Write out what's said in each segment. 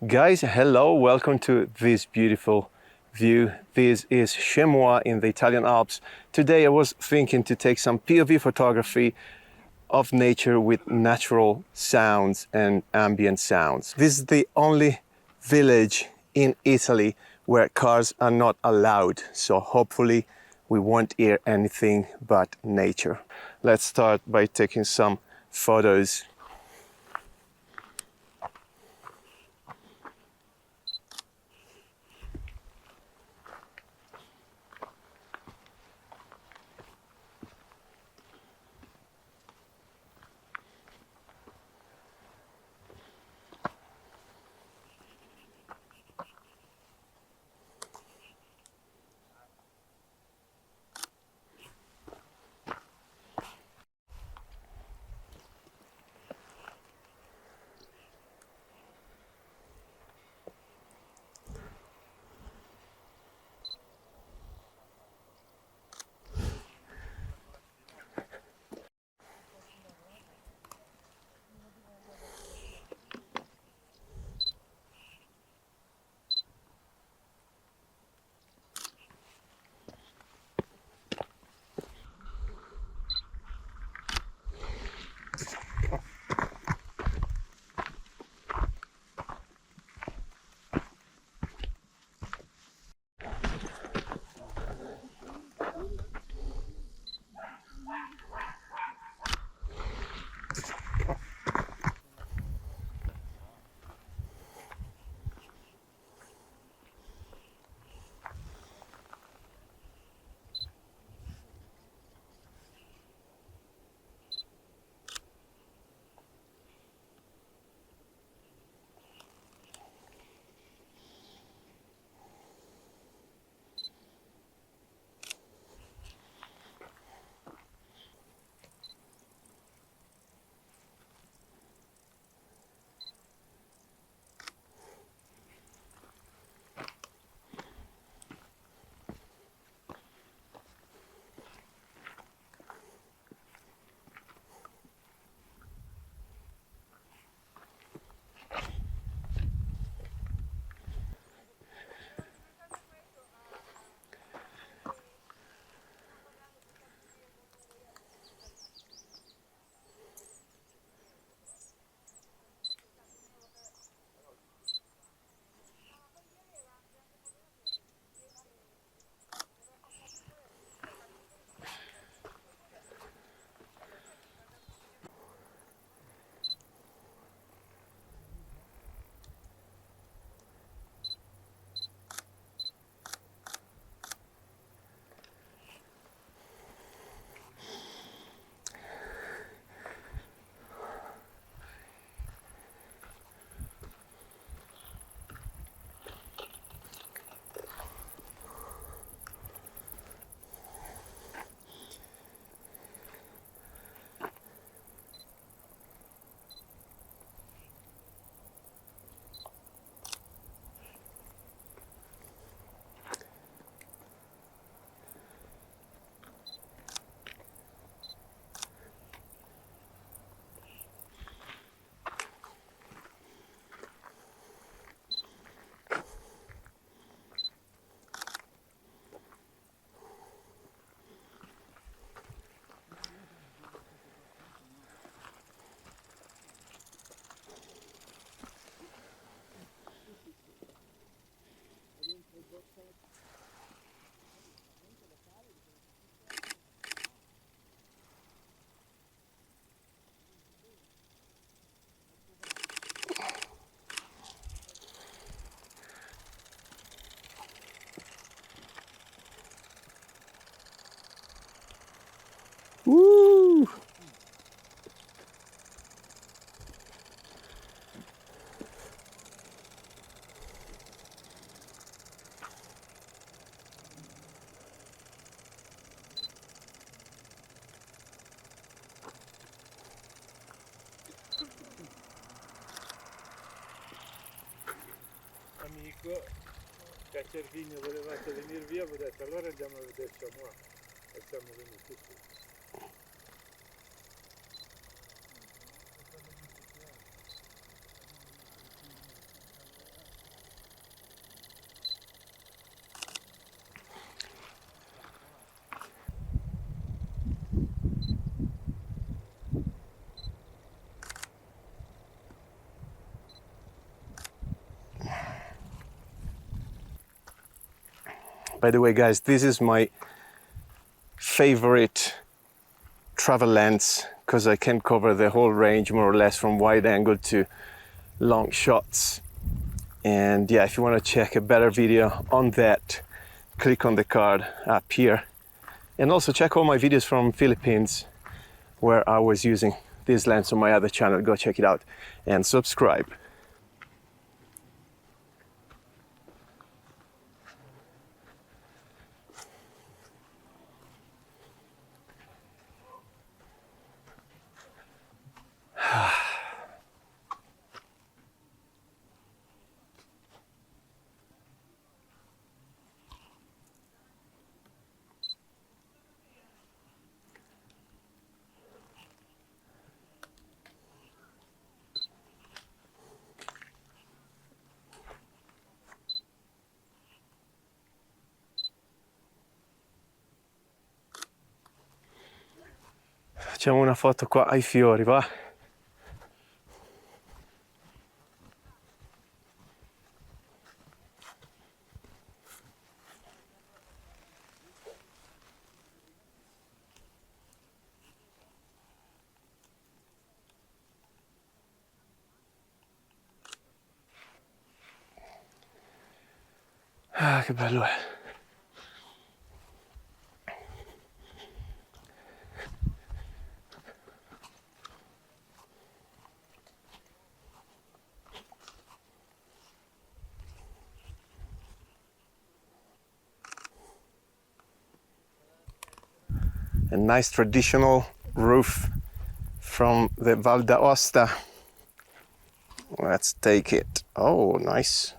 Guys, hello, welcome to this beautiful view. This is Chamois in the Italian Alps. Today I was thinking to take some POV photography of nature with natural sounds and ambient sounds. This is the only village in Italy where cars are not allowed, so hopefully we won't hear anything but nature. Let's start by taking some photos. Woo! Amico, che a Cervigno volevate venire via, vi ho detto allora andiamo a vedere Chamois e siamo venuti qui. By the way, guys, this is my favorite travel lens because I can cover the whole range more or less from wide angle to long shots. And yeah, if you want to check a better video on that, click on the card up here. And also check all my videos from Philippines where I was using this lens on my other channel. Go check it out and subscribe. Facciamo una foto qua ai fiori, va? Ah, che bello è. A nice traditional roof from the Val d'Aosta. Let's take it. Oh, nice.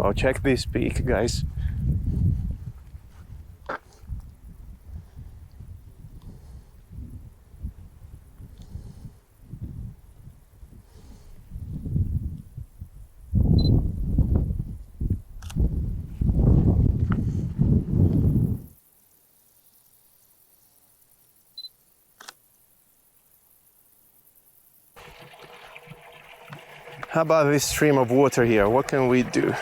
Oh, check this peak, guys. How about this stream of water here? What can we do?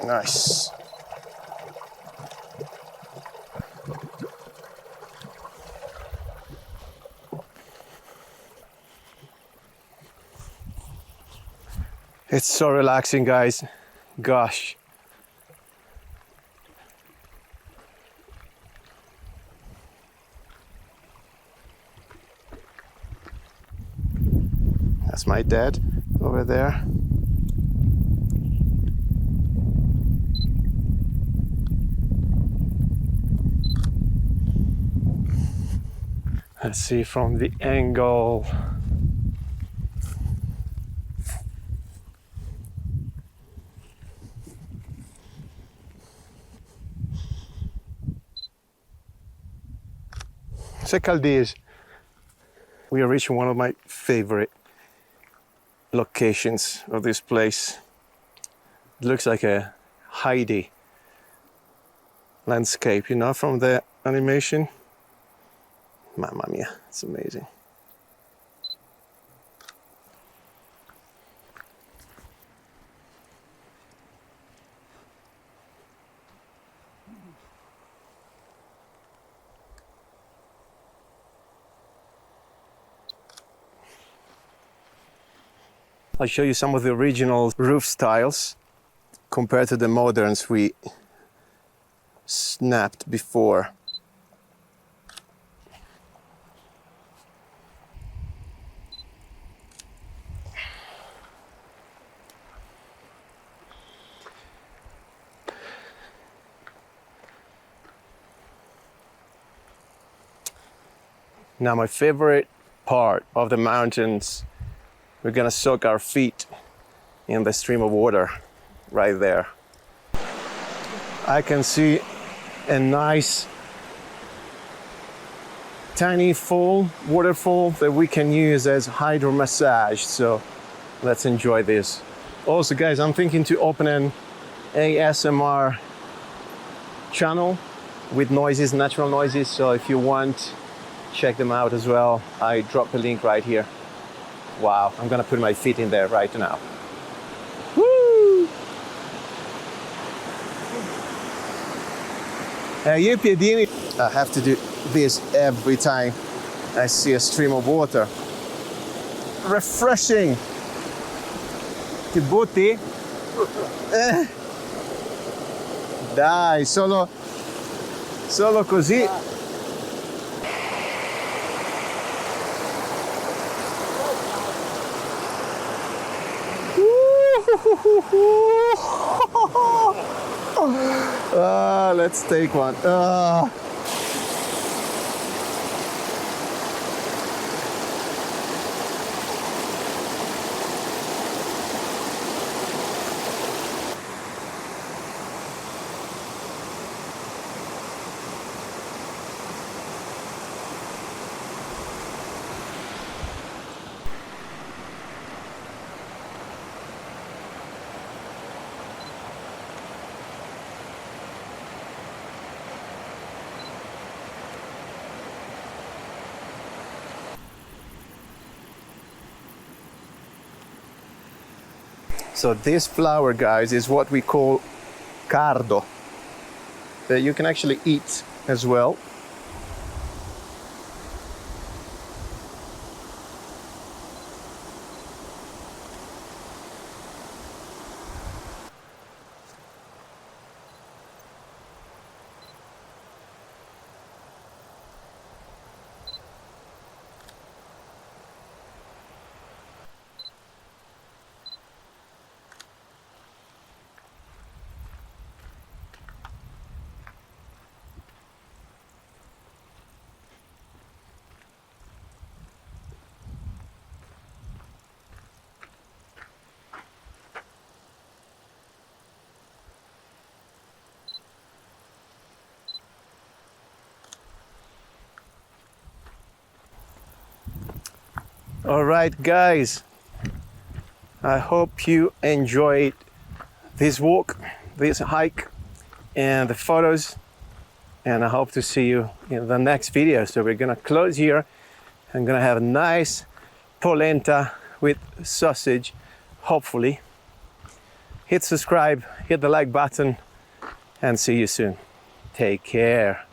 Nice. It's so relaxing, guys. Gosh. That's my dad over there. Let's see from the angle. Secaldiz. We are reaching one of my favorite locations of this place. It looks like a Heidi landscape, you know, from the animation. Mamma mia, it's amazing. I'll show you some of the original roof styles compared to the moderns we snapped before. Now my favorite part of the mountains, we're gonna soak our feet in the stream of water right there. I can see a nice tiny waterfall that we can use as hydro massage, so let's enjoy this. Also guys, I'm thinking to open an ASMR channel with noises, natural noises, so if you want, check them out as well. I dropped the link right here. Wow, I'm gonna put my feet in there right now. Woo! You piedini. I have to do this every time I see a stream of water. Refreshing. Ti butti? Dai, solo così. Let's take one. So this flower, guys, is what we call cardo, that you can actually eat as well. All right, guys, I hope you enjoyed this walk, this hike, and the photos, and I hope to see you in the next video. So we're gonna close here. I'm gonna have a nice polenta with sausage, hopefully. Hit subscribe, hit the like button, and see you soon. Take care.